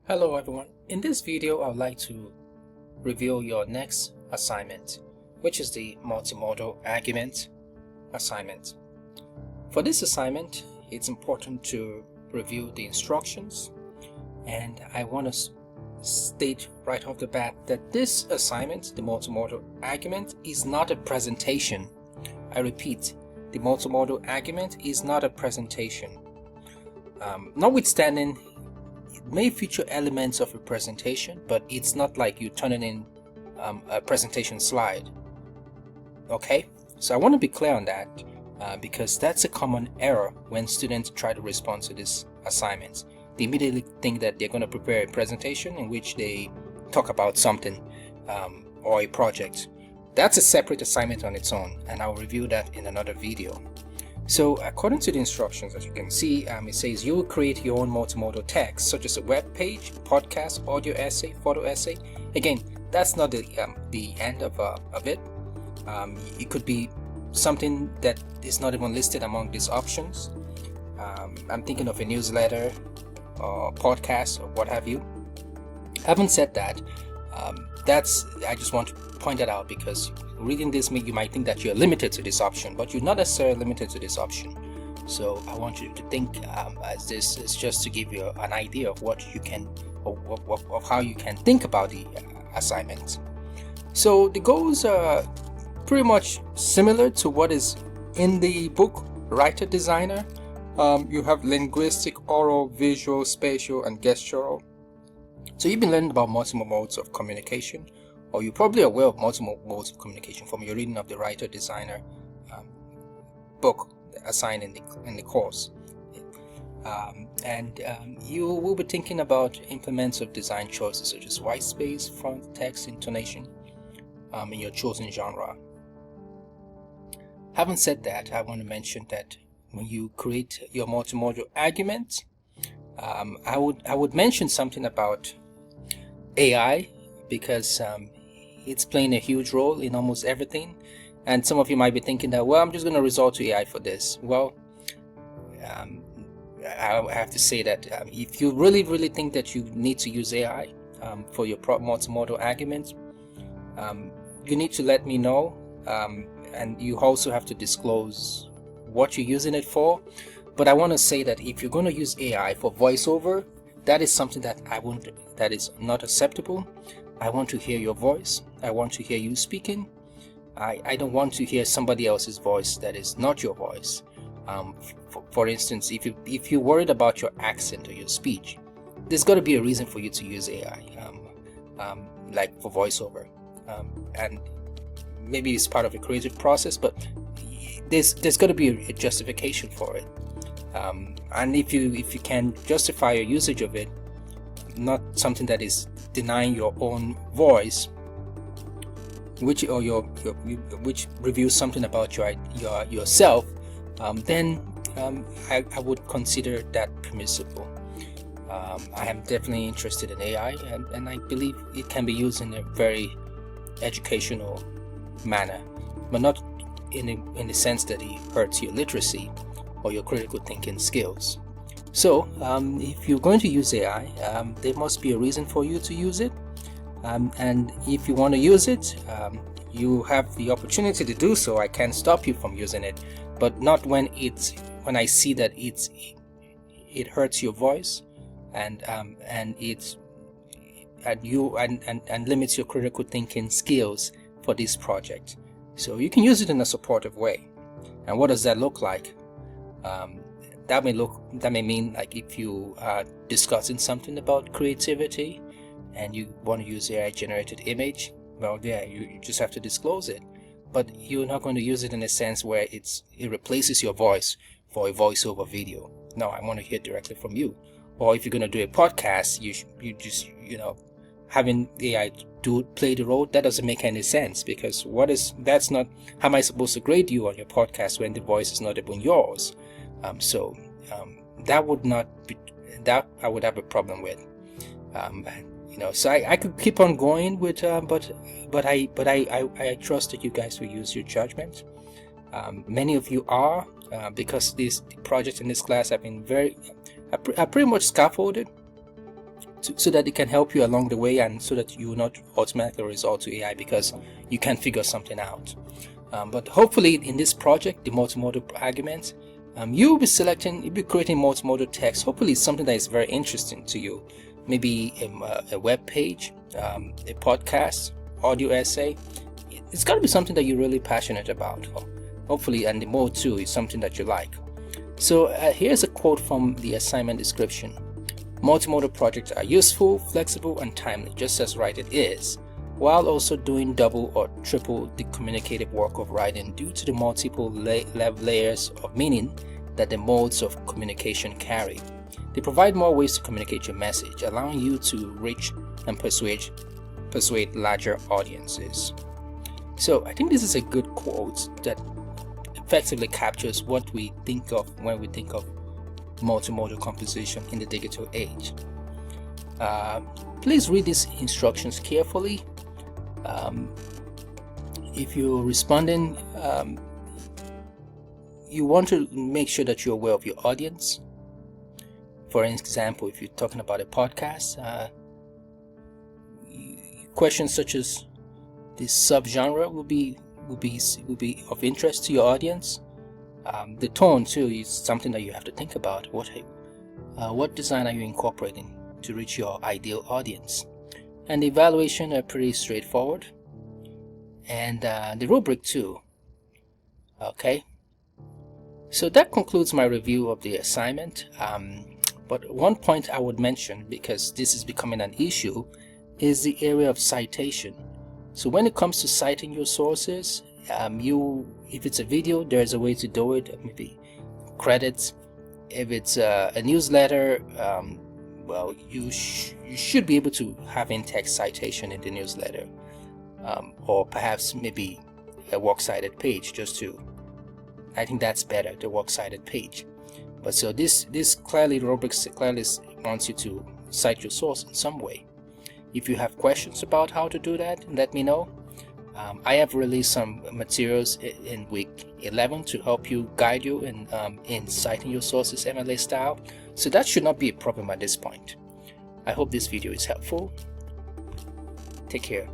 Hello everyone. In this video, I would like to review your next assignment, which is the multimodal argument assignment. For this assignment, it's important to review the instructions, and I want to state right off the bat that this assignment, the multimodal argument, is not a presentation. I repeat, the multimodal argument is not a presentation. Notwithstanding, it may feature elements of a presentation, but it's not like you turning in a presentation slide. Okay, so I want to be clear on that because that's a common error when students try to respond to this assignment. They immediately think that they're going to prepare a presentation in which they talk about something or a project. That's a separate assignment on its own, and I'll review that in another video. So according to the instructions, as you can see, it says you will create your own multimodal text, such as a web page, podcast, audio essay, photo essay. Again, that's not the end of it. It could be something that is not even listed among these options. I'm thinking of a newsletter or podcast or what have you. Having said that, I just want to point that out because reading this, you might think that you're limited to this option, but you're not necessarily limited to this option. So I want you to think as this is just to give you an idea of what you can, of how you can think about the assignment. So the goals are pretty much similar to what is in the book Writer Designer. You have linguistic, oral, visual, spatial, and gestural. So you've been learning about multiple modes of communication, or you're probably aware of multiple modes of communication from your reading of the Writer Designer book assigned in the course. You will be thinking about implements of design choices such as white space, font, text, intonation in your chosen genre. Having said that, I want to mention that when you create your multimodal argument, I would mention something about AI because it's playing a huge role in almost everything. And some of you might be thinking that, well, I'm just going to resort to AI for this. Well, I have to say that if you really think that you need to use AI for your multimodal argument, you need to let me know. And you also have to disclose what you're using it for. But I want to say that if you're going to use AI for voiceover, that is something that that is not acceptable. I want to hear your voice. I want to hear you speaking. I don't want to hear somebody else's voice that is not your voice. For instance, if you're worried about your accent or your speech, there's got to be a reason for you to use AI, like for voiceover, and maybe it's part of a creative process, but there's got to be a justification for it. And if you can justify your usage of it, not something that is denying your own voice, which reveals something about yourself, then I would consider that permissible. I am definitely interested in AI, and I believe it can be used in a very educational manner, but not in the sense that it hurts your literacy or your critical thinking skills. So if you're going to use AI, there must be a reason for you to use it, and if you want to use it, you have the opportunity to do so. I can't stop you from using it, but not when I see that it hurts your voice and limits your critical thinking skills for this project. So you can use it in a supportive way. And what does that look like? That may mean like if you are discussing something about creativity and you want to use AI generated image, well, yeah, you just have to disclose it, but you're not going to use it in a sense where it replaces your voice for a voiceover video. No, I want to hear directly from you. Or if you're going to do a podcast, you just having AI play the role, that doesn't make any sense, because that's not how am I supposed to grade you on your podcast when the voice is not even yours? That would not be that I would have a problem with. So I could keep on going with, but I trust that you guys will use your judgment. Many of you are, because these projects in this class have been are pretty much scaffolded. so that it can help you along the way, and so that you will not automatically resort to AI because you can't figure something out. But hopefully in this project, the multimodal argument, you'll be creating multimodal text. Hopefully it's something that is very interesting to you. Maybe a web page, a podcast, audio essay. It's got to be something that you're really passionate about. Hopefully, and the mode too is something that you like. So here's a quote from the assignment description. Multimodal projects are useful, flexible, and timely, just as writing is, while also doing double or triple the communicative work of writing due to the multiple layers of meaning that the modes of communication carry. They provide more ways to communicate your message, allowing you to reach and persuade larger audiences. So I think this is a good quote that effectively captures what we think of when we think of multimodal composition in the digital age. Please read these instructions carefully. If you're responding, you want to make sure that you're aware of your audience. For example, if you're talking about a podcast, questions such as this subgenre will be of interest to your audience. The tone too is something that you have to think about. What design are you incorporating to reach your ideal audience? And the evaluation are pretty straightforward, and the rubric too. Okay, so that concludes my review of the assignment. But one point I would mention, because this is becoming an issue, is the area of citation. So when it comes to citing your sources, if it's a video, there's a way to do it. Maybe credits. If it's a newsletter, well, you should be able to have in-text citation in the newsletter, or perhaps maybe a works cited page. I think that's better, the works cited page. But so this rubrics clearly wants you to cite your source in some way. If you have questions about how to do that, let me know. I have released some materials in week 11 to help you, guide you in citing your sources MLA style. So that should not be a problem at this point. I hope this video is helpful. Take care.